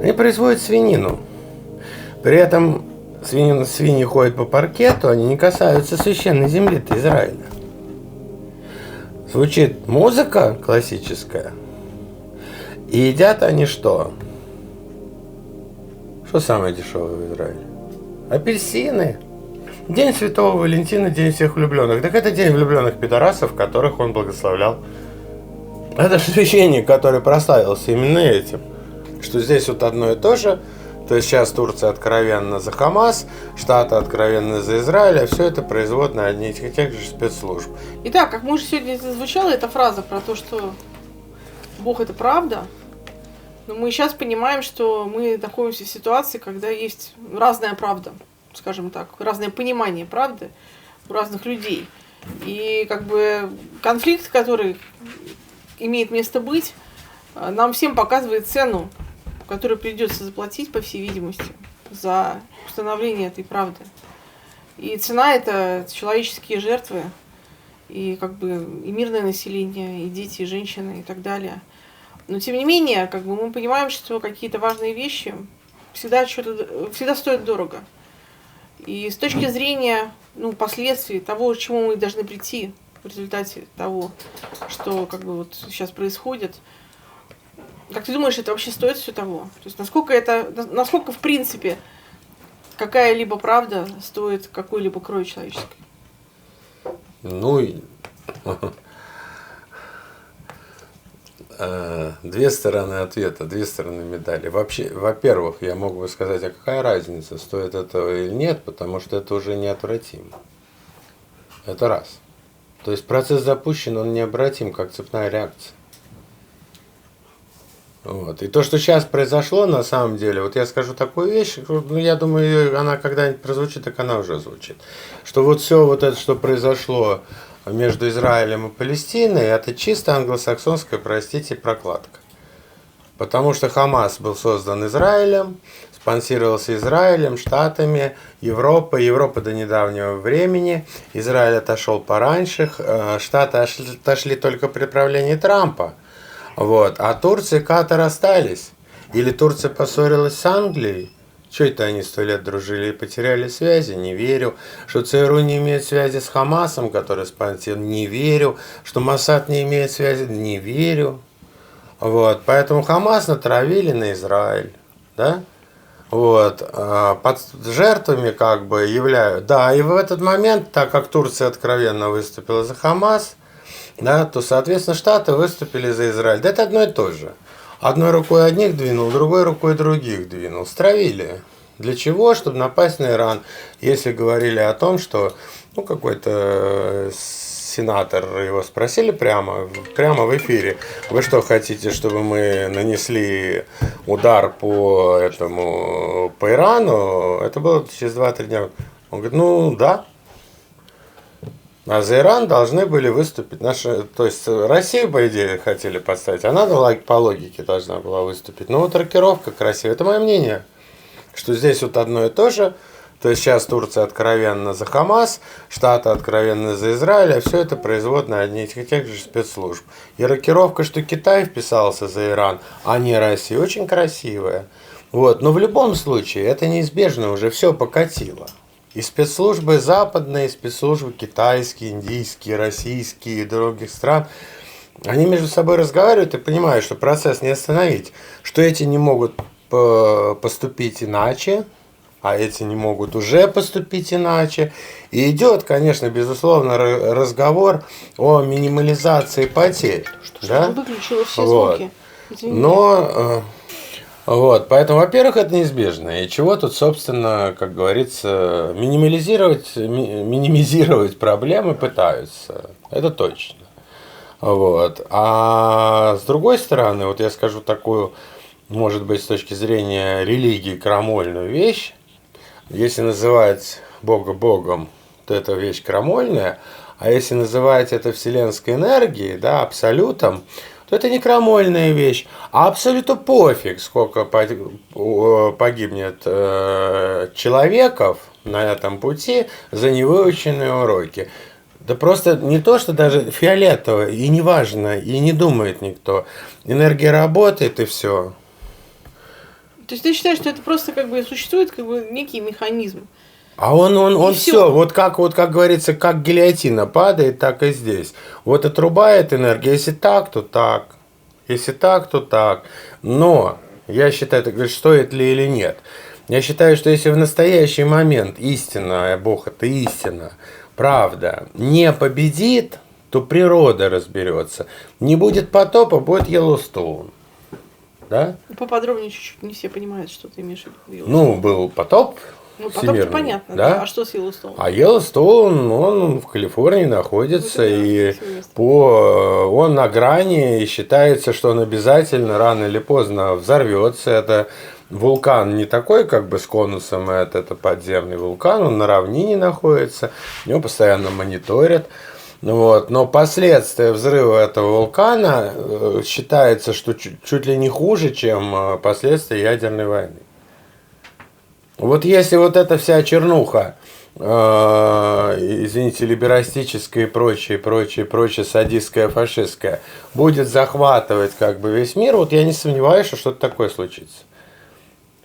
Они производят свинину. При этом свиньи ходят по паркету, они не касаются священной земли-то Израиля. Звучит музыка классическая, и едят они что? Что самое дешевое в Израиле? Апельсины. День Святого Валентина, день всех влюбленных. Так это день влюбленных пидорасов, которых он благословлял. Это же священник, который прославился именно этим. Что здесь вот одно и то же. То есть сейчас Турция откровенно за Хамас, Штаты откровенно за Израиль, а все это производно одних и тех же спецслужб. Итак, как мы уже сегодня звучала эта фраза про то, что Бог это правда, но мы сейчас понимаем, что мы находимся в ситуации, когда есть разная правда, скажем так, разное понимание правды у разных людей. И как бы конфликт, который имеет место быть, нам всем показывает цену, которую придется заплатить, по всей видимости, за установление этой правды. И цена это человеческие жертвы, и как бы и мирное население, и дети, и женщины, и так далее. Но тем не менее, как бы мы понимаем, что какие-то важные вещи всегда стоят дорого. И с точки зрения последствий того, к чему мы должны прийти в результате того, что как бы вот сейчас происходит, как ты думаешь, это вообще стоит все того? То есть насколько в принципе какая-либо правда стоит какой-либо крови человеческой? Две стороны ответа, две стороны медали. Вообще, во-первых, я мог бы сказать, а какая разница, стоит этого или нет, потому что это уже неотвратимо. Это раз. То есть процесс запущен, он необратим, как цепная реакция. Вот. И то, что сейчас произошло, на самом деле, вот я скажу такую вещь, я думаю, она когда-нибудь прозвучит, так она уже звучит. Что вот все вот это, что произошло между Израилем и Палестиной, это чисто англосаксонская, простите, прокладка. Потому что Хамас был создан Израилем, спонсировался Израилем, Штатами, Европа до недавнего времени. Израиль отошел пораньше, Штаты отошли только при правлении Трампа. Вот. А Турция и Катар остались. Или Турция поссорилась с Англией. Что это они 100 лет дружили и потеряли связи? Не верю. Что ЦРУ не имеет связи с Хамасом, который спонсирует? Не верю. Что Моссад не имеет связи? Не верю. Вот. Поэтому Хамас натравили на Израиль. Да? Вот. Под жертвами как бы являют. Да, и в этот момент, так как Турция откровенно выступила за Хамас, да, то, соответственно, Штаты выступили за Израиль. Да это одно и то же. Одной рукой одних двинул, другой рукой других двинул. Стравили. Для чего? Чтобы напасть на Иран. Если говорили о том, что какой-то сенатор, его спросили прямо в эфире, вы что хотите, чтобы мы нанесли удар по Ирану? Это было через 2-3 дня. Он говорит, да. А за Иран должны были выступить то есть Россию, по идее, хотели подставить, она по логике должна была выступить. Но вот рокировка красивая, это мое мнение, что здесь вот одно и то же. То есть сейчас Турция откровенно за Хамас, Штаты откровенно за Израиль, а все это производно одних и тех же спецслужб. И рокировка, что Китай вписался за Иран, а не Россия, очень красивая. Вот. Но в любом случае это неизбежно, уже все покатило. И спецслужбы западные, спецслужбы китайские, индийские, российские и других стран, они между собой разговаривают и понимают, что процесс не остановить, что эти не могут поступить иначе, а эти не могут уже поступить иначе. И идет, конечно, безусловно, разговор о минимализации потерь. Что выключила все звуки. Но... Вот, поэтому, во-первых, это неизбежно. И чего тут, собственно, как говорится, минимизировать проблемы пытаются. Это точно. Вот. А с другой стороны, вот я скажу такую, может быть, с точки зрения религии, крамольную вещь. Если называть Бога Богом, то это вещь крамольная. А если называть это вселенской энергией, да, абсолютом, то это не крамольная вещь, а абсолютно пофиг, сколько погибнет человеков на этом пути за невыученные уроки. Да просто не то, что даже фиолетово, и не важно, и не думает никто. Энергия работает, и все. То есть ты считаешь, что это просто как бы существует как бы некий механизм? А он всё. все, вот как говорится, как гильотина падает, так и здесь. Вот отрубает энергию, если так, то так. Если так, то так. Но я считаю, ты говоришь, стоит ли или нет. Я считаю, что если в настоящий момент истина, Бог это истина, правда, не победит, то природа разберется. Не будет потопа, будет Йеллоустоун. Да? Поподробнее чуть-чуть, не все понимают, что ты имеешь в виду. Ну, был потоп. Ну, потом всемирный, понятно, да? да. А что с Йеллоустоуном? А Йеллоустоун, он в Калифорнии находится, Ну, да, и красивое место. он на грани, и считается, что он обязательно рано или поздно взорвется. Это вулкан не такой, как бы с конусом, это подземный вулкан, он на равнине находится, его постоянно мониторят. Вот. Но последствия взрыва этого вулкана считается, что чуть ли не хуже, чем последствия ядерной войны. Вот если вот эта вся чернуха, извините, либерастическая и прочее, садистская, фашистская, будет захватывать как бы весь мир, вот я не сомневаюсь, что что-то такое случится.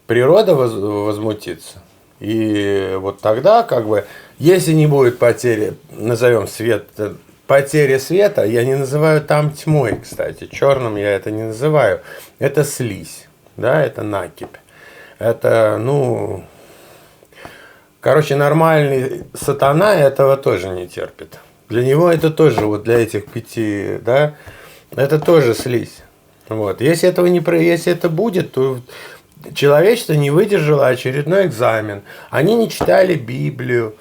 Природа возмутится. И вот тогда, как бы, если не будет потери, назовем свет, потери света, я не называю там тьмой, кстати, черным я это не называю, это слизь, да, это накипь. Это, ну, короче, нормальный сатана этого тоже не терпит. Для него это тоже, вот для этих 5, да, это тоже слизь. Вот. Если это будет, то человечество не выдержало очередной экзамен. Они не читали Библию,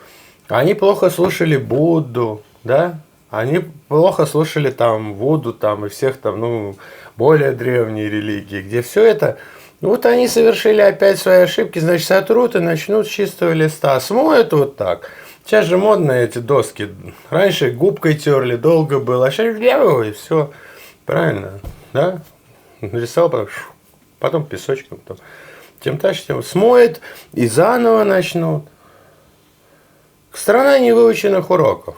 они плохо слушали Будду, да, они плохо слушали там Вуду там, и всех там, ну, более древние религии, где все это. Вот они совершили опять свои ошибки, значит, сотрут и начнут с чистого листа. Смоют вот так. Сейчас же модно эти доски. Раньше губкой терли, долго было, а сейчас и все. Правильно, да? Нарисовал, потом песочком. Тем дальше, тем смоет и заново начнут. Страна невыученных уроков.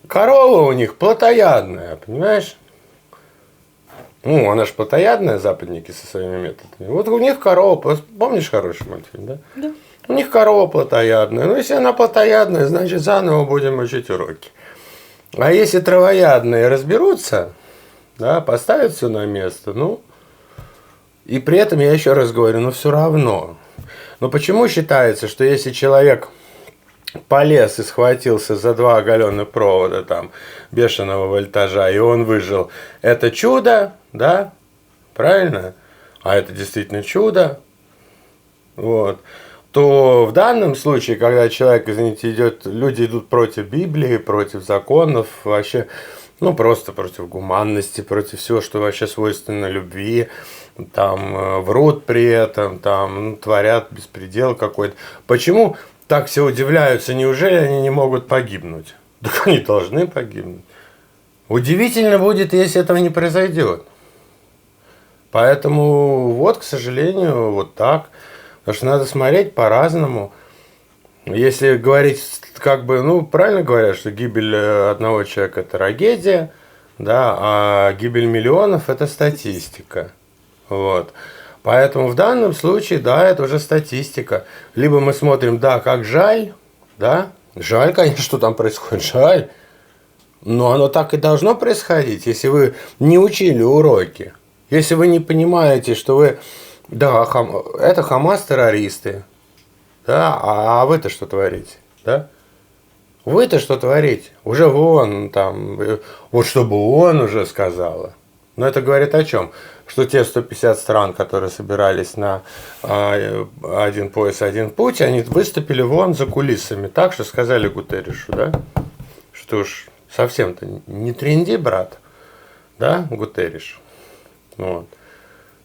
Корова у них плотоядная, понимаешь? Ну, она же плотоядная, западники со своими методами. Вот у них корова, помнишь хороший мультфильм, да? Да. У них корова плотоядная. Ну, если она плотоядная, значит, заново будем учить уроки. А если травоядные разберутся, да, поставят все на место, ну, и при этом, я еще раз говорю, ну, все равно. Но почему считается, что если человек полез и схватился за 2 оголенных провода там бешеного вольтажа, и он выжил, это чудо, да, правильно? А это действительно чудо, вот. То в данном случае, когда человек, извините, люди идут против Библии, против законов, вообще, ну, просто против гуманности, против всего, что вообще свойственно любви, там, врут при этом, там, ну, творят беспредел какой-то. Почему так все удивляются, неужели они не могут погибнуть? Так они должны погибнуть. Удивительно будет, если этого не произойдет. Поэтому вот, к сожалению, вот так. Потому что надо смотреть по-разному. Если говорить, как бы, ну, правильно говорят, что гибель одного человека – это трагедия, да, а гибель миллионов – это статистика. Вот. Поэтому в данном случае, да, это уже статистика. Либо мы смотрим, да, как жаль, да, жаль, конечно, что там происходит, жаль. Но оно так и должно происходить, если вы не учили уроки. Если вы не понимаете, что вы, да, это Хамас террористы, да, а вы-то что творите, да? Вы-то что творите? Уже вон там, вот чтобы ООН уже сказала. Но это говорит о чем? Что те 150 стран, которые собирались на один пояс, один путь, они выступили вон за кулисами так, что сказали Гутерришу, да? Что уж совсем-то не тренди, брат, да, Гутерриш. Вот.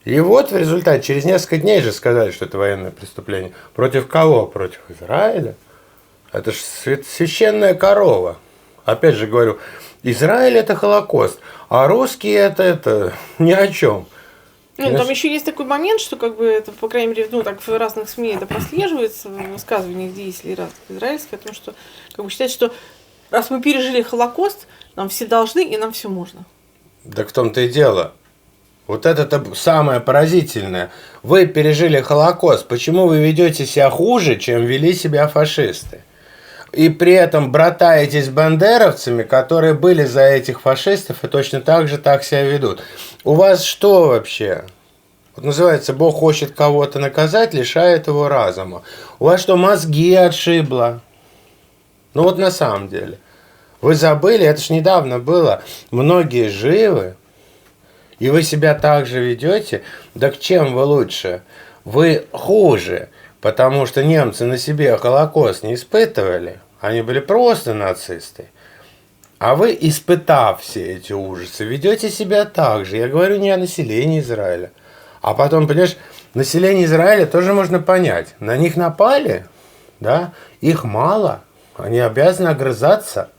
И вот в результате, через несколько дней же сказали, что это военное преступление. Против кого? Против Израиля. Это же священная корова. Опять же говорю, Израиль это Холокост, а русские это ни о чем. Ну, там еще есть такой момент, что, как бы, это, по крайней мере, ну, так в разных СМИ это прослеживается, в высказываниях деятелей разных израильских, о том, что, как бы, считают, что раз мы пережили Холокост, нам все должны и нам все можно. Так в том-то и дело. Вот это самое поразительное. Вы пережили Холокост. Почему вы ведете себя хуже, чем вели себя фашисты? И при этом братаетесь с бандеровцами, которые были за этих фашистов и точно так же так себя ведут. У вас что вообще? Вот называется, Бог хочет кого-то наказать, лишает его разума. У вас что, мозги отшибло? Ну вот на самом деле. Вы забыли, это ж недавно было. Многие живы, и вы себя так же ведете. Так чем вы лучше? Вы хуже, потому что немцы на себе Холокост не испытывали. Они были просто нацисты. А вы, испытав все эти ужасы, ведете себя так же. Я говорю не о населении Израиля. А потом, понимаешь, население Израиля тоже можно понять. На них напали, да, их мало, они обязаны огрызаться.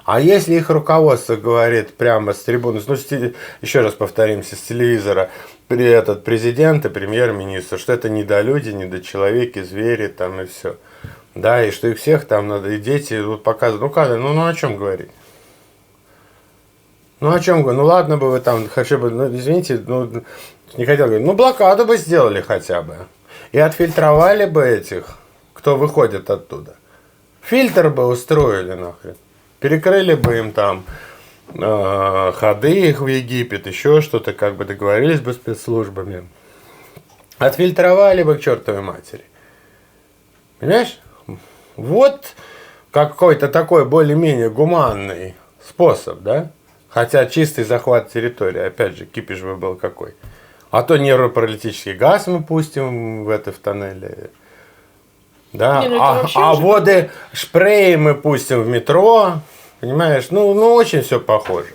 А если их руководство говорит прямо с трибуны, ну, еще раз повторимся, с телевизора, этот президент и премьер-министр, что это недолюди, недочеловеки, звери там и все. Да, и что их всех там надо, и дети вот показывают. Ну, как, ну о чем говорить? Ну, о чем говорить? Ну, ладно бы вы там хотя бы, ну, извините, ну, не хотел говорить, ну, блокаду бы сделали хотя бы. И отфильтровали бы этих, кто выходит оттуда. Фильтр бы устроили нахрен. Перекрыли бы им там ходы их в Египет, еще что-то, как бы договорились бы с спецслужбами. Отфильтровали бы к чертовой матери. Понимаешь? Вот какой-то такой более-менее гуманный способ, да? Хотя чистый захват территории, опять же, кипиш бы был какой. А то нейропаралитический газ мы пустим в тоннеле. Да? А воды шпреи мы пустим в метро. Понимаешь? Ну очень все похоже.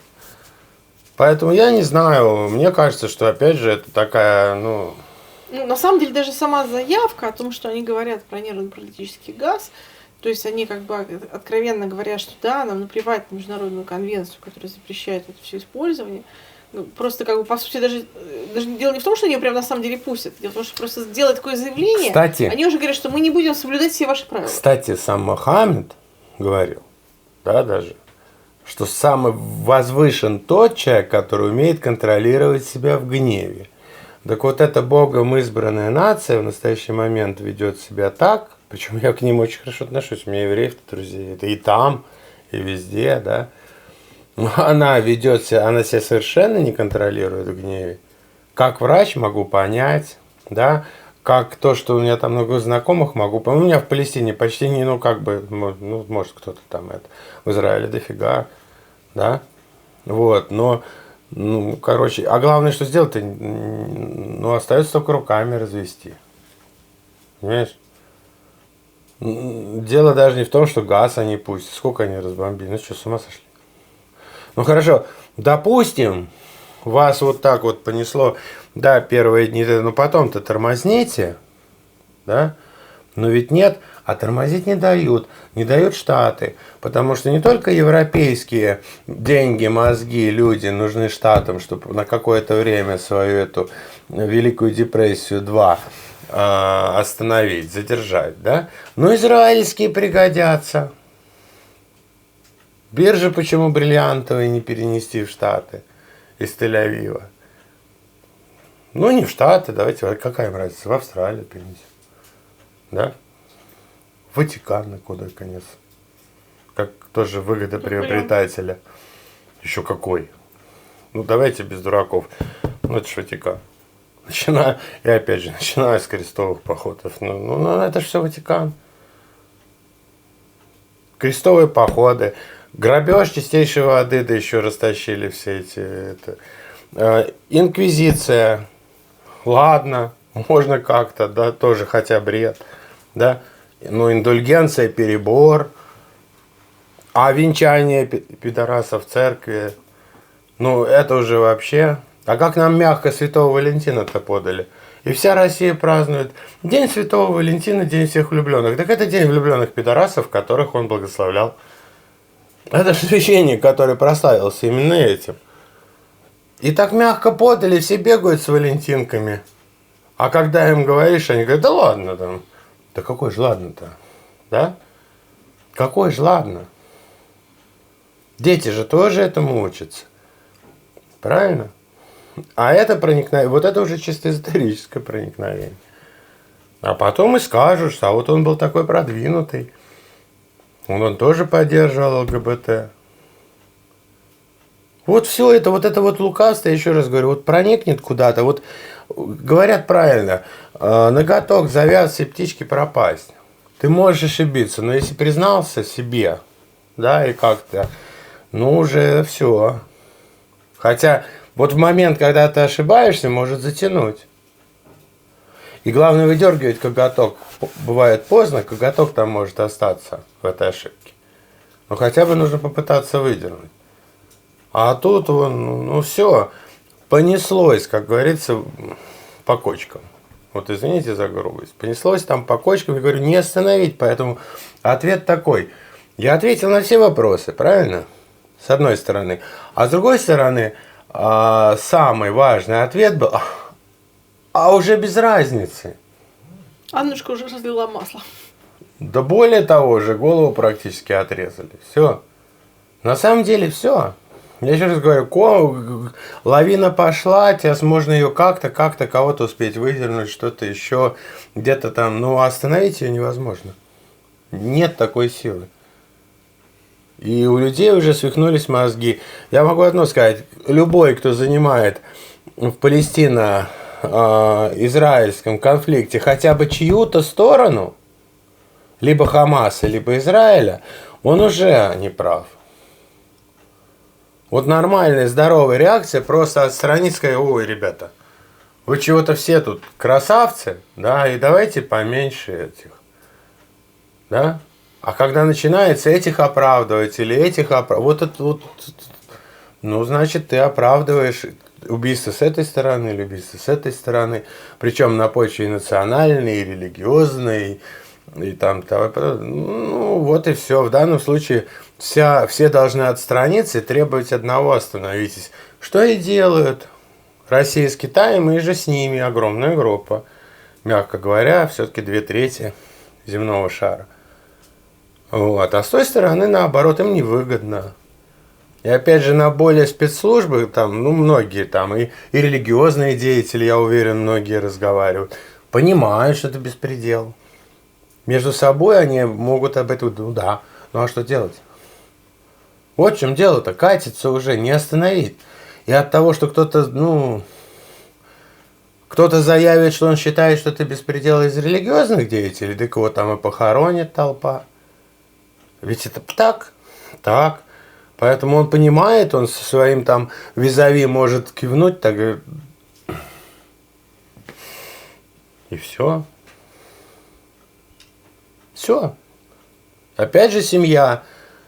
Поэтому я не знаю. Мне кажется, что опять же это такая, Ну, на самом деле, даже сама заявка о том, что они говорят про нейропаралитический газ, то есть они как бы откровенно говорят, что да, нам наплевать на международную конвенцию, которая запрещает это все использование. Ну, просто как бы по сути даже дело не в том, что они прям на самом деле пустят. Дело в том, что просто сделать такое заявление, кстати, они уже говорят, что мы не будем соблюдать все ваши правила. Кстати, сам Мохаммед говорил, да, даже, что самый возвышен тот человек, который умеет контролировать себя в гневе. Так вот эта Богом избранная нация в настоящий момент ведет себя так, причем я к ним очень хорошо отношусь, у меня евреев друзей, это и там, и везде, да. Но она ведет себя, она себя совершенно не контролирует в гневе. Как врач могу понять, да, как то, что у меня там много знакомых, могу понять. У меня в Палестине почти не, ну как бы, ну может кто-то там это, в Израиле дофига, да, вот, но, ну, короче, а главное, что сделать-то, ну, остается только руками развести, понимаешь? Дело даже не в том, что газ они пустят, сколько они разбомбили, ну что, с ума сошли? Ну хорошо, допустим, вас вот так вот понесло, да, первые дни, но потом-то тормозните, да, но ведь нет, а тормозить не дают Штаты, потому что не только европейские деньги, мозги, люди нужны Штатам, чтобы на какое-то время свою эту Великую депрессию 2 остановить, задержать, да, но израильские пригодятся. Биржи почему бриллиантовые не перенести в Штаты из Тель-Авива? Ну, не в Штаты, давайте, какая им разница, в Австралию перенесем. Да? В Ватикан на куда конец. Как тоже выгодоприобретателя. Еще какой. Ну, давайте без дураков. Ну, это ж Ватикан. И опять же, начиная с крестовых походов. Ну, это же все Ватикан. Крестовые походы. Грабеж чистейшей воды, да еще растащили все эти... Инквизиция. Ладно, можно как-то, да, тоже хотя бред. Да? Но индульгенция, перебор. А венчание пидорасов в церкви, ну, это уже вообще... А как нам мягко Святого Валентина-то подали? И вся Россия празднует День Святого Валентина, День всех влюбленных. Так это День влюбленных пидорасов, которых он благословлял. Это же священник, который прославился именно этим. И так мягко подали, все бегают с валентинками. А когда им говоришь, они говорят, да ладно там. Да какой же ладно-то? Да? Какой же ладно? Дети же тоже этому учатся. Правильно? А это проникновение, вот это уже чисто эзотерическое проникновение. А потом и скажут, что а вот он был такой продвинутый. Он тоже поддерживал ЛГБТ. Вот все это вот лукавство, я еще раз говорю, вот проникнет куда-то, вот говорят правильно, ноготок завяз, и птички пропасть. Ты можешь ошибиться, но если признался себе, да, и как-то, ну уже все. Хотя вот в момент, когда ты ошибаешься, может затянуть. И главное выдергивать коготок. Бывает поздно, коготок там может остаться в этой ошибке. Но хотя бы нужно попытаться выдернуть. А тут ну все, понеслось, как говорится, по кочкам. Вот извините за грубость. Понеслось там по кочкам, я говорю, не остановить. Поэтому ответ такой. Я ответил на все вопросы, правильно? С одной стороны. А с другой стороны, самый важный ответ был, а уже без разницы. Аннушка уже разлила масло. Да более того же, голову практически отрезали. Все. На самом деле все. Я еще раз говорю, лавина пошла, сейчас можно ее как-то, кого-то успеть выдернуть, что-то еще, где-то там, но остановить ее невозможно. Нет такой силы. И у людей уже свихнулись мозги. Я могу одно сказать, любой, кто занимает в Палестино-израильском конфликте хотя бы чью-то сторону, либо Хамаса, либо Израиля, он уже не прав. Вот нормальная, здоровая реакция просто отстранить, сказать, ой, ребята, вы чего-то все тут красавцы, да, и давайте поменьше этих, да. А когда начинается этих оправдывать или этих оправдывать, вот это вот, ну, значит, ты оправдываешь убийство с этой стороны или убийство с этой стороны, причем на почве национальной, и религиозной, и там, ну, вот и все. В данном случае все должны отстраниться и требовать одного: остановитесь. Что и делают Россия с Китаем, и же с ними огромная группа. Мягко говоря, все-таки 2/3 земного шара. Вот. А с той стороны, наоборот, им невыгодно. И опять же, на более спецслужбы, там, ну, многие там, и религиозные деятели, я уверен, многие разговаривают, понимают, что это беспредел. Между собой они могут об этом, ну да, ну а что делать? Вот в чем дело-то, катится уже, не остановить. И от того, что кто-то, ну, кто-то заявит, что он считает, что это беспредел из религиозных деятелей, так его там и похоронит толпа. Ведь это так. Поэтому он понимает, он со своим там визави может кивнуть, так и все. Все. Опять же семья.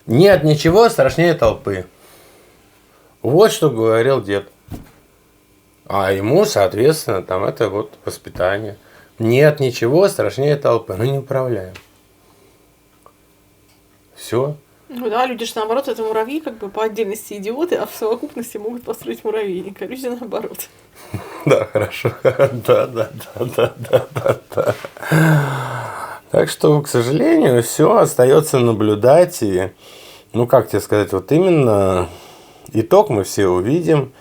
Нет ничего страшнее толпы. Вот что говорил дед. А ему, соответственно, там это вот воспитание. Нет ничего страшнее толпы. Ну не управляем. Все. Ну да, люди же наоборот, это муравьи, как бы по отдельности идиоты, а в совокупности могут построить муравейник. А люди наоборот. Да, хорошо. Да. Так что, к сожалению, все остается наблюдать. И, ну, как тебе сказать, вот именно итог мы все увидим.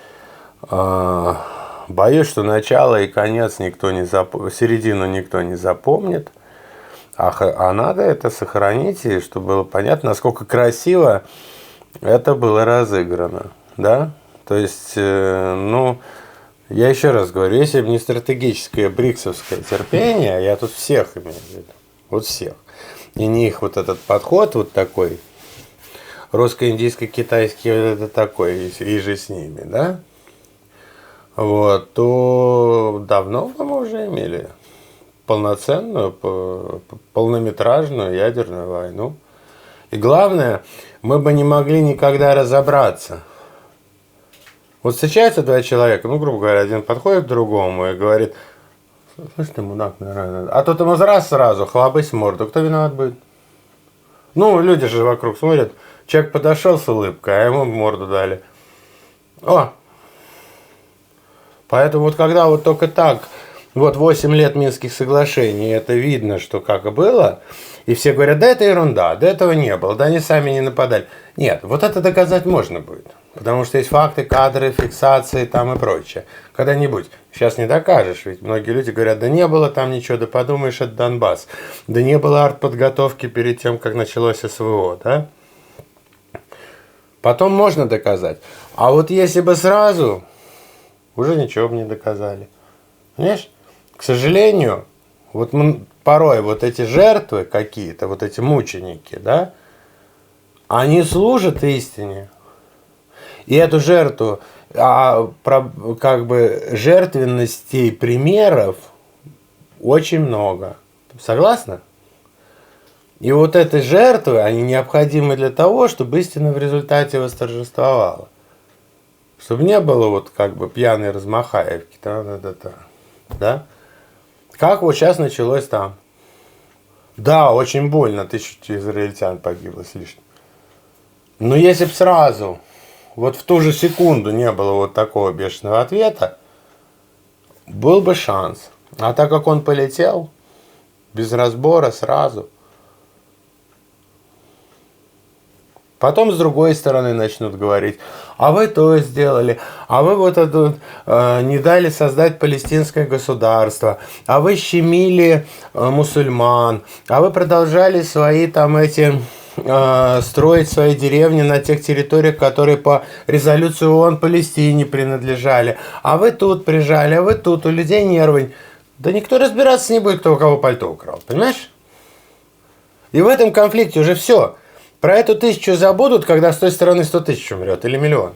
Боюсь, что начало и конец середину никто не запомнит. А надо это сохранить, и чтобы было понятно, насколько красиво это было разыграно. Да? То есть, ну, я еще раз говорю, если бы не стратегическое бриксовское терпение, я тут всех имею в виду. Вот всех. И не их вот этот подход вот такой, русско-индийско-китайский вот это такой, и же с ними, да? Вот, то давно мы уже имели полноценную, полнометражную ядерную войну. И главное, мы бы не могли никогда разобраться. Вот встречаются два человека, ну, грубо говоря, один подходит к другому и говорит: слышь ты, мудак, наверное. А тот ему сразу хлобысь в морду. Кто виноват будет? Ну, люди же вокруг смотрят. Человек подошел с улыбкой, а ему в морду дали. О! Поэтому вот когда вот только так, вот 8 лет Минских соглашений, это видно, что как и было, и все говорят, да это ерунда, да этого не было, да они сами не нападали. Нет, вот это доказать можно будет. Потому что есть факты, кадры, фиксации там и прочее. Когда-нибудь. Сейчас не докажешь. Ведь многие люди говорят, да не было там ничего, да подумаешь, это Донбасс. Да не было артподготовки перед тем, как началось СВО, да? Потом можно доказать. А вот если бы сразу, уже ничего бы не доказали. Понимаешь? К сожалению, вот порой вот эти жертвы какие-то, вот эти мученики, да, они служат истине. И эту жертву, как бы жертвенностей примеров очень много. Согласна? И вот эти жертвы, они необходимы для того, чтобы истина в результате восторжествовала. Чтобы не было вот как бы пьяной размахаевки. Да? Как вот сейчас началось там. Да, очень больно, 1000 израильтян погибло с лишним. Но если бы сразу, вот в ту же секунду не было вот такого бешеного ответа, был бы шанс. А так как он полетел, без разбора, сразу. Потом с другой стороны начнут говорить, а вы то сделали, а вы вот это не дали создать палестинское государство, а вы щемили мусульман, а вы продолжали свои там эти строить свои деревни на тех территориях, которые по резолюции ООН Палестине принадлежали, а вы тут прижали, а вы тут, у людей нервы. Да никто разбираться не будет, кто у кого пальто украл, понимаешь? И в этом конфликте уже все. Про эту 1000 забудут, когда с той стороны 100 000 умрет или миллион.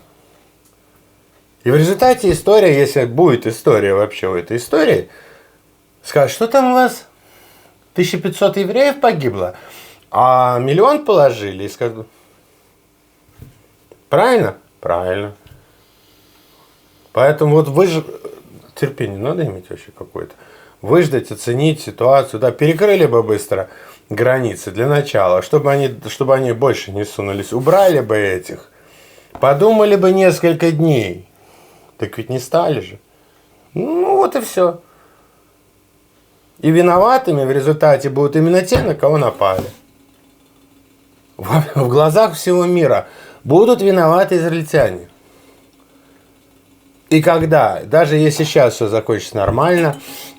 И в результате история, если будет история вообще у этой истории, скажет, что там у вас 1500 евреев погибло, а миллион положили, и скажут, правильно? Правильно. Поэтому вот терпение надо иметь вообще какое-то. Выждать, оценить ситуацию, да, перекрыли бы быстро границы для начала, чтобы они больше не сунулись, убрали бы этих, подумали бы несколько дней, так ведь не стали же. Ну вот и все. И виноватыми в результате будут именно те, на кого напали. В глазах всего мира будут виноваты израильтяне. И когда, даже если сейчас все закончится нормально,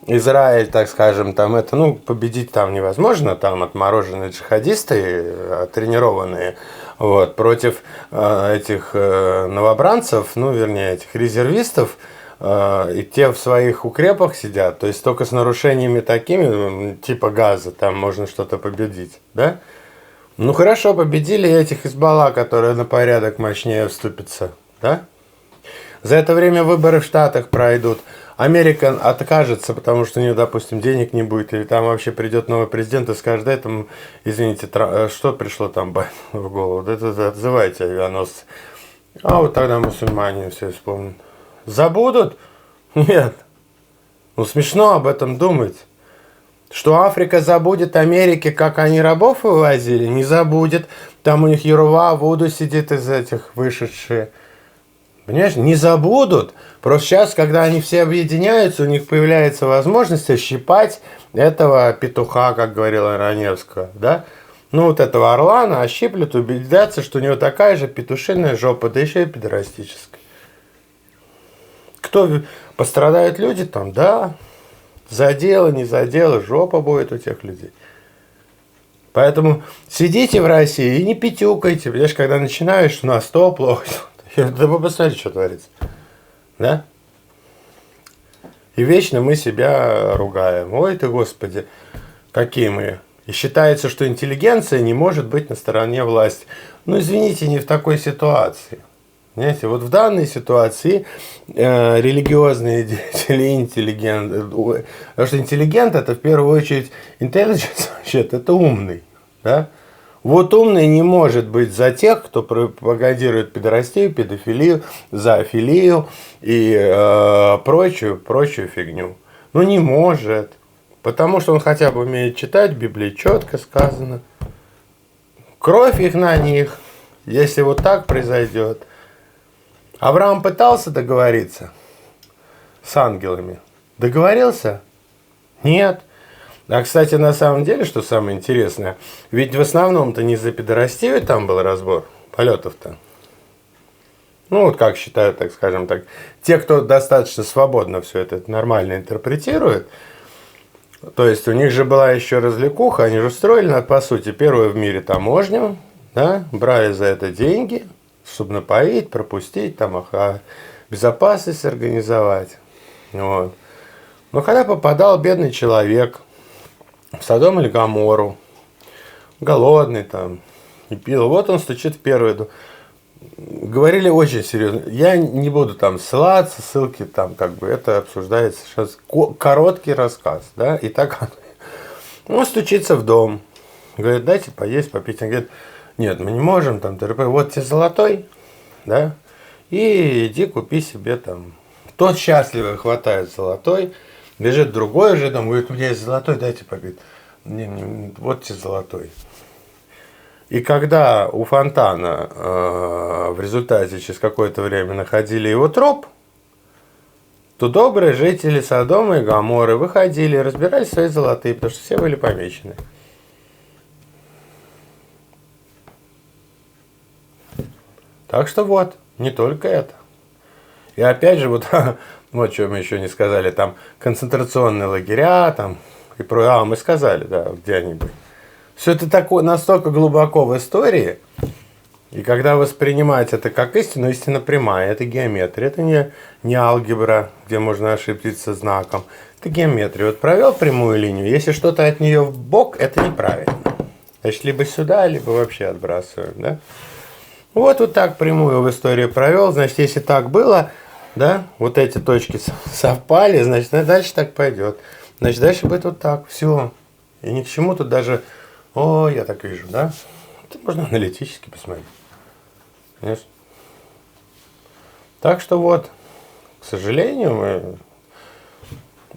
Израиль, так скажем, там это, победить там невозможно, там отмороженные джихадисты, тренированные, вот, против этих новобранцев, вернее, этих резервистов, и те в своих укрепах сидят, то есть только с нарушениями такими, типа Газа, там можно что-то победить, да? Ну хорошо, победили этих Хизбалла, которые на порядок мощнее вступятся, да? За это время выборы в Штатах пройдут. Америка откажется, потому что у нее, допустим, денег не будет, или там вообще придет новый президент и скажет, да, там, извините, что пришло там в голову, да это отзывайте авианосцы. А вот тогда мусульмане все вспомнят. Забудут? Нет. Смешно об этом думать. Что Африка забудет Америке, как они рабов вывозили? Не забудет. Там у них Ерува, Вуду сидит из этих вышедшие. Понимаешь, не забудут. Просто сейчас, когда они все объединяются, у них появляется возможность ощипать этого петуха, как говорила Раневская, да? Вот этого орлана ощиплют, убедятся, что у него такая же петушиная жопа, да еще и педерастическая. Кто пострадают люди там, да? За дело, не за дело, жопа будет у тех людей. Поэтому сидите в России и не пятюкайте. Понимаешь, когда начинаешь, у нас то плохо. Да вы посмотрите, что творится. Да? И вечно мы себя ругаем. Ой ты, Господи, какие мы. И считается, что интеллигенция не может быть на стороне власти. Извините, не в такой ситуации. Понимаете, вот в данной ситуации религиозные деятели интеллигенты. Потому что интеллигент это в первую очередь intelligence, вообще-то это умный. Да? Вот умный не может быть за тех, кто пропагандирует педерастию, педофилию, зоофилию и прочую фигню. Не может. Потому что он хотя бы умеет читать, в Библии четко сказано. Кровь их на них, если вот так произойдет. Авраам пытался договориться с ангелами. Договорился? Нет. А, кстати, на самом деле, что самое интересное, ведь в основном-то не за педерастию там был разбор полетов-то. Ну, вот как считают, так скажем так, те, кто достаточно свободно все это нормально интерпретирует. То есть у них же была еще развлекуха, они же устроили, по сути, первую в мире таможню, да, брали за это деньги, чтобы напоить, пропустить, там, безопасность организовать. Вот. Но когда попадал бедный человек в Содом или Гоморру, голодный там, и пил, вот он стучит в первую дверь. Говорили очень серьезно. Я не буду там ссылаться, ссылки там как бы это обсуждается сейчас. Короткий рассказ, да, и так он стучится в дом. Говорит, дайте поесть, попить. Он говорит, нет, мы не можем, там, вот тебе золотой, да, и иди купи себе там. Тот счастливо хватает золотой, бежит другой же дом, говорит, у меня есть золотой, дайте попить. Вот тебе золотой. И когда у фонтана в результате через какое-то время находили его труп, то добрые жители Содома и Гоморры выходили и разбирали свои золотые, потому что все были помечены. Так что вот, не только это. И опять же, вот, вот что мы еще не сказали, там концентрационные лагеря, там, и мы сказали, да, где они были. Все это такое, настолько глубоко в истории, и когда воспринимать это как истину, истина прямая, это геометрия, это не алгебра, где можно ошибиться знаком, это геометрия. Вот провел прямую линию, если что-то от нее в бок, это неправильно. Значит, либо сюда, либо вообще отбрасываем, да? Вот так прямую в истории провел, значит, если так было, да, вот эти точки совпали, значит, дальше так пойдет. Значит, дальше будет вот так, все. И ни к чему тут даже... О, я так вижу, да? Это можно аналитически посмотреть. Конечно. Так что вот, к сожалению, мы...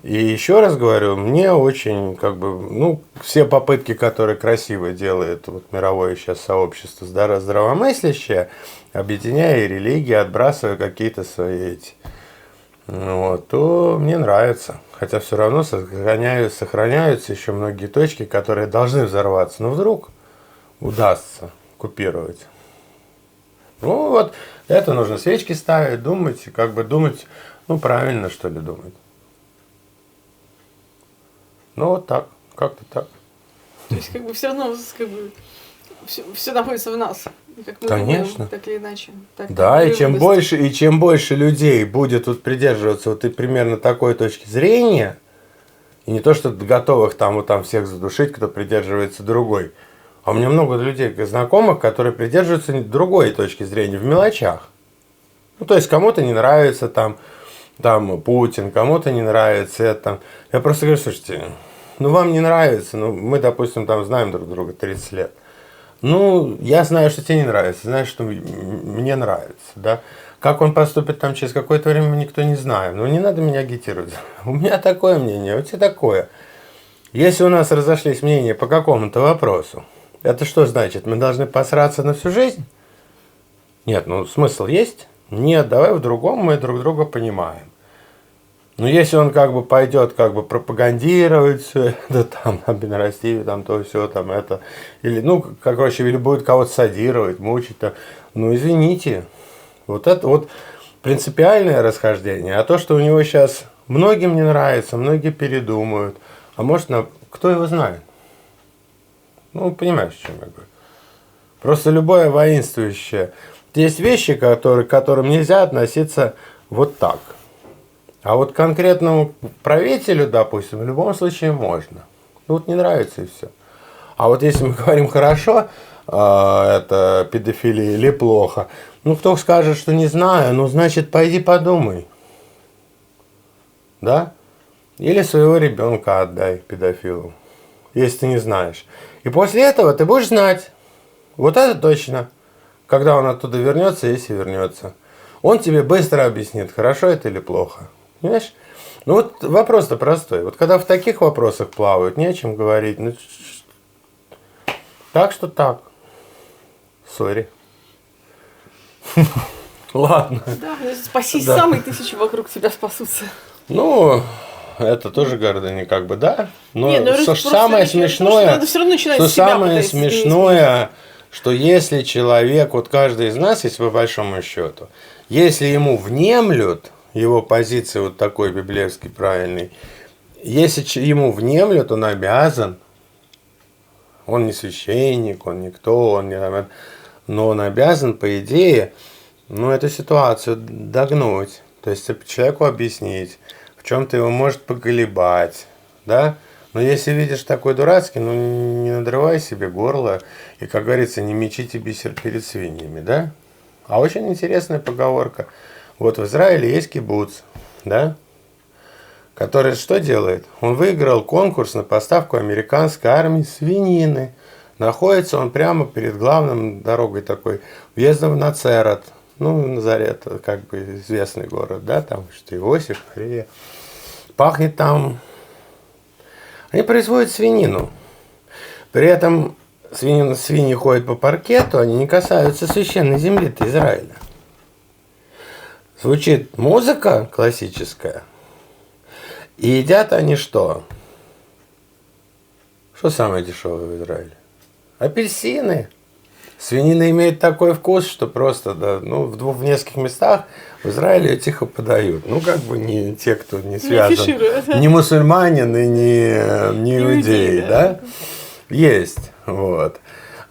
И еще раз говорю, мне очень, как бы, ну, все попытки, которые красиво делает вот мировое сейчас сообщество здравомыслящее, объединяя религии, отбрасывая какие-то свои эти, вот, то мне нравится. Хотя все равно сохраняются еще многие точки, которые должны взорваться. Но вдруг удастся купировать. Ну вот, это нужно свечки ставить, думать, как бы думать, ну правильно что ли думать. Ну вот так, как-то так. То есть как бы все равно как бы все находится в нас. Как мы Конечно. Думаем, так или иначе. Так, да, и чем больше людей будет вот придерживаться вот и примерно такой точки зрения, и не то, что готовых там вот там всех задушить, кто придерживается другой. А у меня много людей знакомых, которые придерживаются другой точки зрения в мелочах. Ну, то есть кому-то не нравится там Путин, кому-то не нравится это. Я просто говорю, слушайте, ну вам не нравится, ну мы, допустим, там знаем друг друга 30 лет. Ну, я знаю, что тебе не нравится, знаешь, что мне нравится, да. Как он поступит там через какое-то время, мы никто не знаем. Ну, не надо меня агитировать. У меня такое мнение, у тебя такое. Если у нас разошлись мнения по какому-то вопросу, это что значит? Мы должны посраться на всю жизнь? Нет, ну, смысл есть? Нет, давай в другом мы друг друга понимаем. Но если он как бы пойдет как бы пропагандировать все это, там, бенрастию, там, то все, там, это, или, ну, короче, или будет кого-то садировать, мучить, там, ну, извините, вот это вот принципиальное расхождение, а то, что у него сейчас многим не нравится, многие передумают, а может, кто его знает? Ну, понимаешь, о чем я говорю. Просто любое воинствующее. Есть вещи, к которым нельзя относиться вот так. А вот конкретному правителю, допустим, в любом случае можно. Ну вот не нравится и все. А вот если мы говорим хорошо, это педофилия или плохо, ну кто скажет, что не знаю, ну значит пойди подумай. Да? Или своего ребенка отдай педофилу, если ты не знаешь. И после этого ты будешь знать. Вот это точно. Когда он оттуда вернется, если вернется. Он тебе быстро объяснит, хорошо это или плохо. Понимаешь? Ну вот вопрос-то простой. Вот когда в таких вопросах плавают, не о чем говорить. Ну, так что так. Сори. Ладно. Да, спасись сам, и тысячи вокруг тебя спасутся. Ну, это тоже гордыня, как бы, да. Но Нет, самое смешное, что если человек, вот каждый из нас, если по большому счету, если ему внемлют, его позиции вот такой библейский правильный, если ему внемлют, он обязан, он не священник, он никто, он не, но он обязан, по идее, эту ситуацию догнуть, то есть человеку объяснить, в чем-то его может поколебать, да? Но если видишь такой дурацкий, не надрывай себе горло и, как говорится, не мечите бисер перед свиньями, да? А очень интересная поговорка. Вот в Израиле есть кибуц, да? Который что делает? Он выиграл конкурс на поставку американской армии свинины. Находится он прямо перед главным дорогой такой, въездом в Нацерет. Назарет, как бы известный город, да, там что Иосиф, Мария. Пахнет там. Они производят свинину. При этом свиньи ходят по паркету, они не касаются священной земли-то Израиля. Звучит музыка классическая. И едят они что? Что самое дешевое в Израиле? Апельсины. Свинина имеет такой вкус, что просто, да, в нескольких местах в Израиле ее тихо подают. Как бы не те, кто не связан. Не мусульманин и не иудеи, да? Есть. Вот.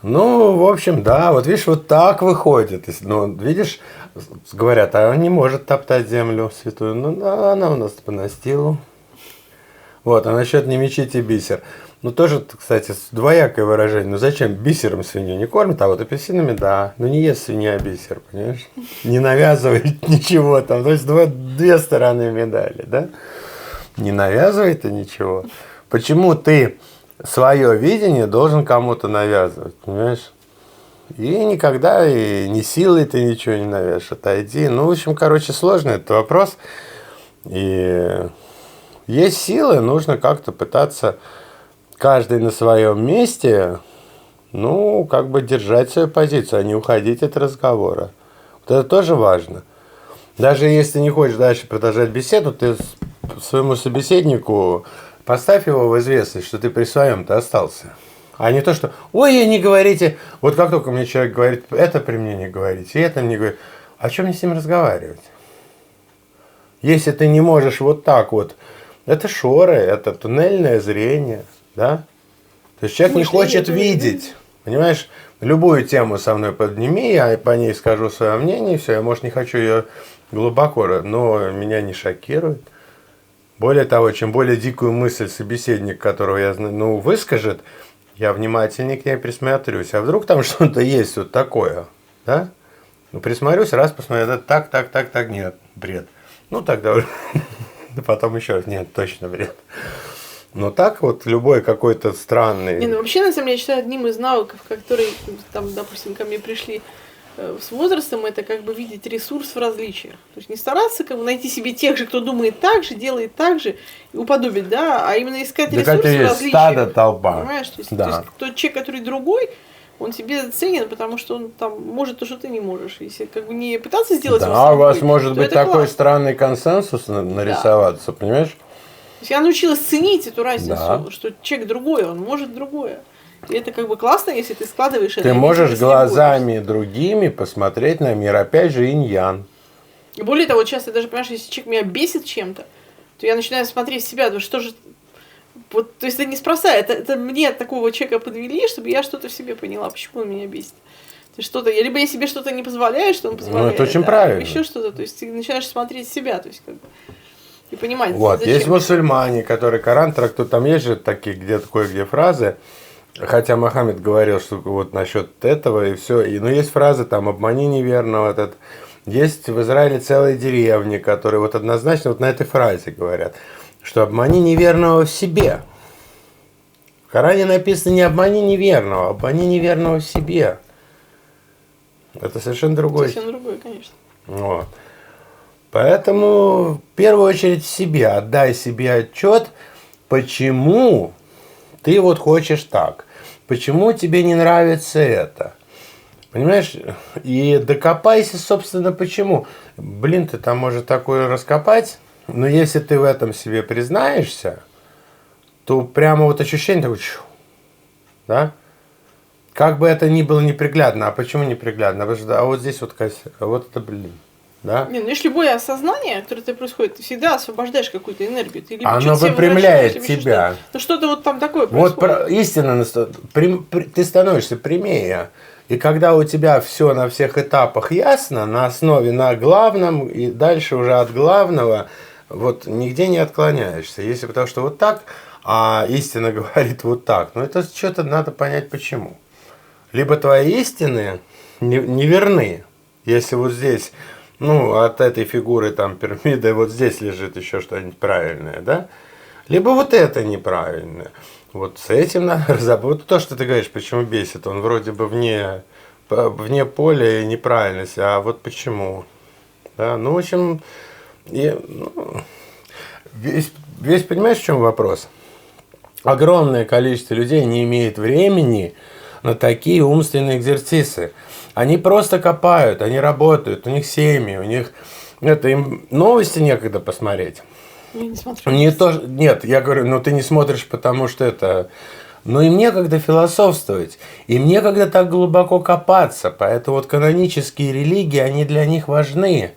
В общем, да, вот видишь, вот так выходит. Видишь, говорят, а он не может топтать землю святую. Да, она у нас по настилу. Вот, а насчет не мечите бисер. Тоже, кстати, двоякое выражение. Зачем бисером свинью не кормят, а вот апельсинами, да. Не ест свинья бисер, понимаешь? Не навязывает ничего там. То есть две стороны медали, да? Не навязывает и ничего. Почему ты свое видение должен кому-то навязывать, понимаешь? И никогда и ни силой ты ничего не навяжешь. Отойди. В общем, сложный этот вопрос. И есть силы, нужно как-то пытаться каждый на своем месте, держать свою позицию, а не уходить от разговора. Вот это тоже важно. Даже если не хочешь дальше продолжать беседу, ты своему собеседнику поставь его в известность, что ты при своем-то остался. А не то, что «Ой, не говорите». Вот как только мне человек говорит «это при мне не говорите», «это не говорите». О чем мне с ним разговаривать? Если ты не можешь вот так вот, это шоры, это туннельное зрение, да? То есть человек не хочет видеть, понимаешь? Любую тему со мной подними, я по ней скажу свое мнение, все, я, может, не хочу ее глубоко, но меня не шокирует. Более того, чем более дикую мысль собеседник, которого я знаю, выскажет, я внимательнее к ней присмотрюсь. А вдруг там что-то есть вот такое, да? Присмотрюсь, раз посмотрю, это так, нет, бред. Тогда потом еще раз, нет, точно бред. Но так вот любой какой-то странный... вообще, на самом деле, я считаю, одним из навыков, которые, там, допустим, ко мне пришли с возрастом, это видеть ресурс в различиях. То есть не стараться найти себе тех же, кто думает так же, делает так же, и уподобить, да, а именно искать ресурс в различиях. Стадо, толпа. Понимаешь? То есть тот человек, который другой, он тебе ценен, потому что он там может то, что ты не можешь. Если не пытаться сделать... Да, у вас может быть такой странный консенсус нарисоваться, понимаешь? То есть я научилась ценить эту разницу, что человек другой, он может другое. И это классно, если ты складываешь это. Ты можешь глазами другими посмотреть на мир. Опять же, инь-ян. И более того, часто даже, понимаешь, если человек меня бесит чем-то, то я начинаю смотреть себя, что же... То есть это неспроста, это мне такого человека подвели, чтобы я что-то в себе поняла, почему он меня бесит. То есть либо я себе что-то не позволяю, что он позволяет. Это очень правильно. Еще что-то, то есть ты начинаешь смотреть себя, то есть и понимать, вот, зачем. есть мусульмане, которые Коран трактуют, там есть же такие кое-где фразы, хотя Мухаммед говорил, что вот насчет этого и все, но есть фразы там «обмани неверного», есть в Израиле целые деревни, которые однозначно на этой фразе говорят, что «обмани неверного в себе». В Коране написано не «обмани неверного», а «обмани неверного в себе». Это совершенно другое. Совсем другое, конечно. Вот. Поэтому в первую очередь себе отдай себе отчет, почему ты хочешь так, почему тебе не нравится это. Понимаешь? И докопайся, собственно, почему. Ты там можешь такое раскопать, но если ты в этом себе признаешься, то прямо ощущение такое, да? как бы это ни было неприглядно. А почему неприглядно? Потому что, а вот здесь вот косяк, а вот это, блин. Да? Не, ну видишь, любое осознание, которое тебе происходит, ты всегда освобождаешь какую-то энергию. Ты либо Оно чуть себе выпрямляет возвращаешь, либо тебя. что-то. Ну что-то вот там такое Вот происходит. истинно ты становишься прямее. И когда у тебя все на всех этапах ясно, на основе, на главном, и дальше уже от главного, вот нигде не отклоняешься. Если потому что вот так, а истина говорит вот так, ну это что-то надо понять почему. Либо твои истины не верны, если вот здесь, ну, от этой фигуры там пирамиды, вот здесь лежит еще что-нибудь правильное, да? Либо вот это неправильное. Вот с этим надо разобраться. Вот то, что ты говоришь, почему бесит, он вроде бы вне поля и неправильности, а вот почему. Да? Ну, в общем, весь понимаешь, в чем вопрос? Огромное количество людей не имеет времени на такие умственные экзерсисы. Они просто копают, они работают, у них семьи, у них им новости некогда посмотреть. Я не смотрю. Нет, я говорю, ну ты не смотришь, потому что это... Но им некогда философствовать, им некогда так глубоко копаться, поэтому вот канонические религии, они для них важны.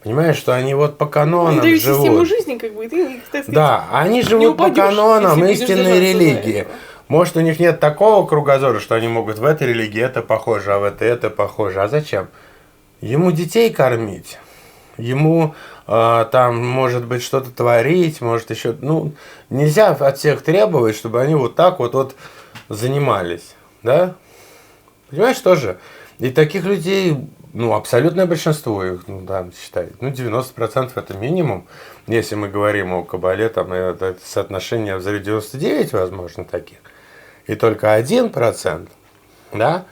Понимаешь, что они вот по канонам они дают живут. систему жизни, как бы, и ты, так сказать, да, они живут по упадешь, канонам если будешь истинной держаться за религии. этого. Может, у них нет такого кругозора, что они могут в этой религии это похоже, а в этой это похоже. А зачем? Ему детей кормить, ему там, может быть, что-то творить, может еще... Ну, нельзя от всех требовать, чтобы они вот так вот занимались, да? Понимаешь, тоже? И таких людей, ну, абсолютное большинство их, ну, да, считает. Ну, 90% это минимум. Если мы говорим о Кабале, там, это соотношение взрыв 99, возможно, таких. И только 1%, да,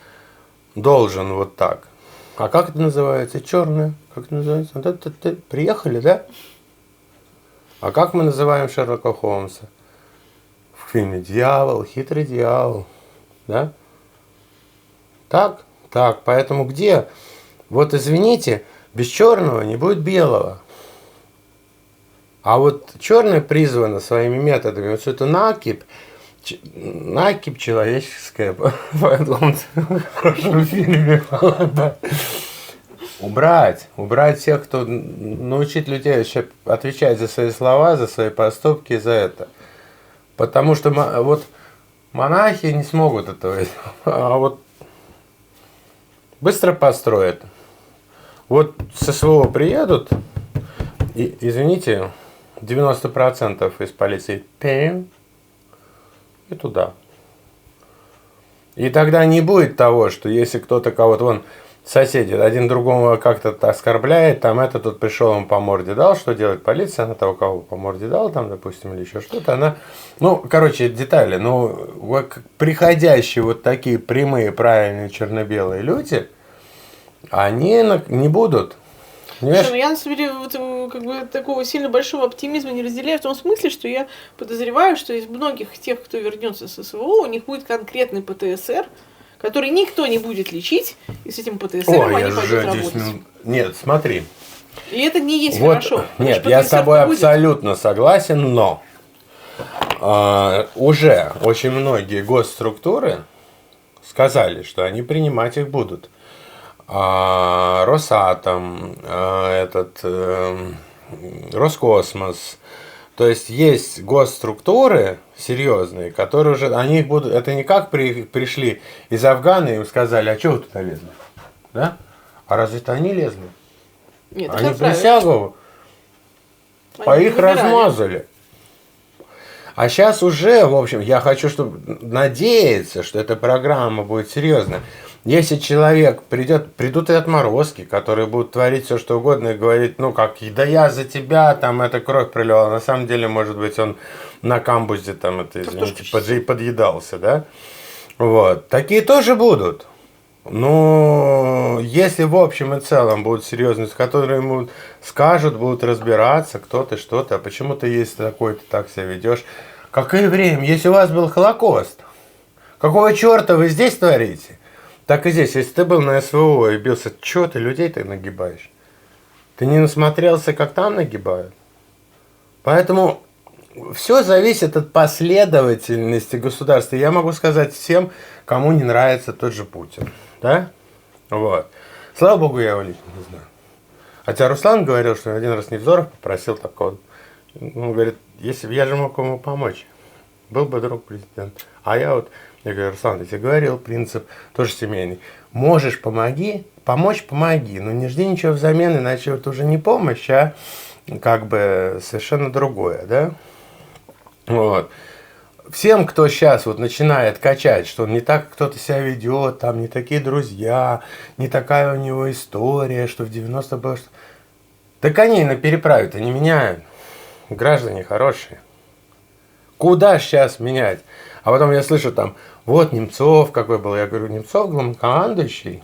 должен вот так. А как это называется? Черное. Как это называется? Приехали, да? А как мы называем Шерлока Холмса? В фильме «Дьявол», «Хитрый дьявол». Да? Так? Так, поэтому где? Вот извините, без черного не будет белого. А вот черное призвано своими методами, вот все это накипь человеческая, поэтому в хорошем фильме. Убрать тех, кто научить людей еще отвечать за свои слова, за свои поступки, за это. Потому что вот монахи не смогут этого, а вот быстро построят. Вот со СВО приедут, и, извините, 90% из полиции и туда. И тогда не будет того, что если кто-то кого-то, вон, соседи, один другого как-то оскорбляет, там это тут пришел, он по морде дал, что делает полиция, она того, кого по морде дал, там, допустим, или еще что-то, она, ну, короче, детали, ну, вот приходящие вот такие прямые, правильные, черно-белые люди, они не будут. Слушай, ну я на самом деле вот, как бы такого сильно большого оптимизма не разделяю в том смысле, что я подозреваю, что из многих тех, кто вернется с СВО, у них будет конкретный ПТСР, который никто не будет лечить, и с этим ПТСРом они пойдут работать. Нет, смотри. И это не есть вот, хорошо. Нет, я с тобой абсолютно согласен, но уже очень многие госструктуры сказали, что они принимать их будут. Росатом, Роскосмос. То есть госструктуры серьезные, которые уже, они их будут, это не как пришли из Афгана и им сказали, а что вы туда лезли? Да? А разве это они лезли? Нет, они присягу, а их размазали. А сейчас уже, в общем, я хочу, чтобы надеяться, что эта программа будет серьезная. Если человек придут и отморозки, которые будут творить все, что угодно, и говорить, ну как, да я за тебя, там, эта кровь пролила. На самом деле, может быть, он на камбузе, там, это, извините, подъедался, да? Вот. Такие тоже будут. Но если в общем и целом будут серьезные, с которыми ему скажут, будут разбираться, кто ты, что ты, а почему ты есть такой, ты так себя ведешь. Какое время? Если у вас был Холокост, какого черта вы здесь творите? Так и здесь, если ты был на СВО и бился, что ты людей так нагибаешь? Ты не насмотрелся, как там нагибают? Поэтому все зависит от последовательности государства. Я могу сказать всем, кому не нравится тот же Путин. Да? Вот. Слава богу, я его лично не знаю. Хотя Руслан говорил, что один раз Невзоров попросил такого. Он говорит, если бы я же мог ему помочь, был бы друг президента. А я говорю, Руслан, я тебе говорил, принцип тоже семейный. Можешь, помоги, помочь, помоги, но не жди ничего взамен, иначе это уже не помощь, а как бы совершенно другое, да? Вот. Всем, кто сейчас вот начинает качать, что не так кто-то себя ведет, там не такие друзья, не такая у него история, что в 90 было что... Так они на переправе-то не меняют. Граждане хорошие. Куда сейчас менять? А потом я слышу там, вот Немцов какой был. Я говорю, Немцов главнокомандующий?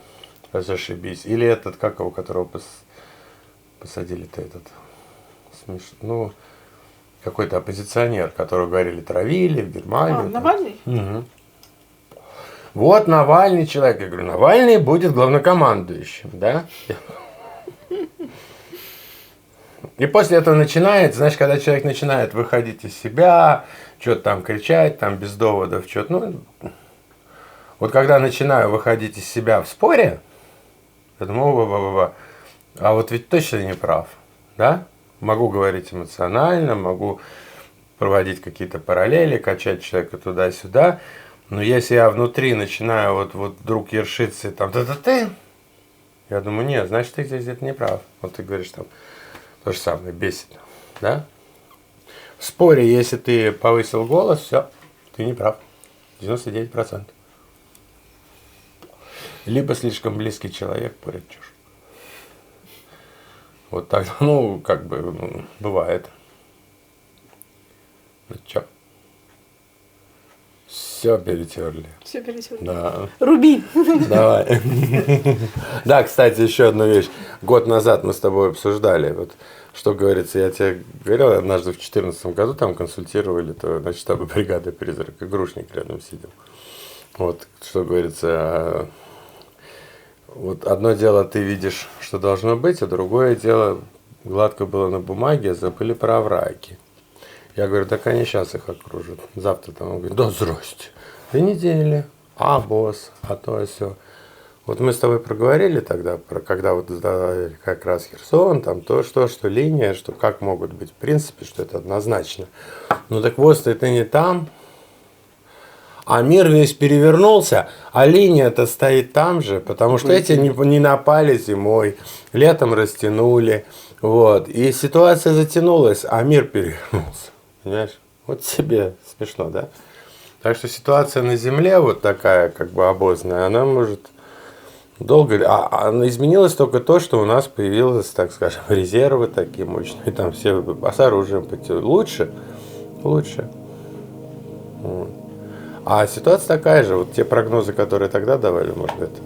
Зашибись. Или этот, как его, которого посадили-то этот, ну, какой-то оппозиционер, которого говорили, травили в Германию. Навальный? Угу. Вот Навальный человек. Я говорю, Навальный будет главнокомандующим, да? И после этого начинает, знаешь, когда человек начинает выходить из себя, что-то там кричать, там без доводов, что-то, ну, вот когда начинаю выходить из себя в споре, я думаю, а вот ведь точно не прав, да? Могу говорить эмоционально, могу проводить какие-то параллели, качать человека туда-сюда, но если я внутри начинаю вот вдруг ершиться, там, ты, я думаю, нет, значит, ты здесь где-то не прав. Вот ты говоришь там, то же самое, бесит, да? В споре, если ты повысил голос, все, ты не прав. 99%. Либо слишком близкий человек порит чушь. Вот так, ну, как бы, ну, бывает. Ну, чё? Все перетерли. Все перетерли. Да. Руби. Давай. Да, кстати, еще одну вещь. Год назад мы с тобой обсуждали, вот, что говорится, я тебе говорил, однажды в 2014 году там консультировали, то, значит, штаба бригады «Призрак», и Грушник рядом сидел. Вот, что говорится, вот одно дело ты видишь, что должно быть, а другое дело, гладко было на бумаге, забыли про овраги. Я говорю, так они сейчас их окружат. Завтра там, он говорит, да здрасте. 2 недели, а босс, а то, а сё. Вот мы с тобой проговорили тогда, про когда вот сдавали как раз Херсон, там то, что линия, что как могут быть, в принципе, что это однозначно. Ну так вот, ты не там, а мир весь перевернулся, а линия-то стоит там же, потому что эти не напали зимой, летом растянули, вот, и ситуация затянулась, а мир перевернулся, понимаешь? Вот тебе смешно, да? Так что ситуация на земле вот такая, как бы обозная, она может долго... А изменилось только то, что у нас появилось, так скажем, резервы такие мощные, там все с оружием лучше. Вот. А ситуация такая же, вот те прогнозы, которые тогда давали, может, это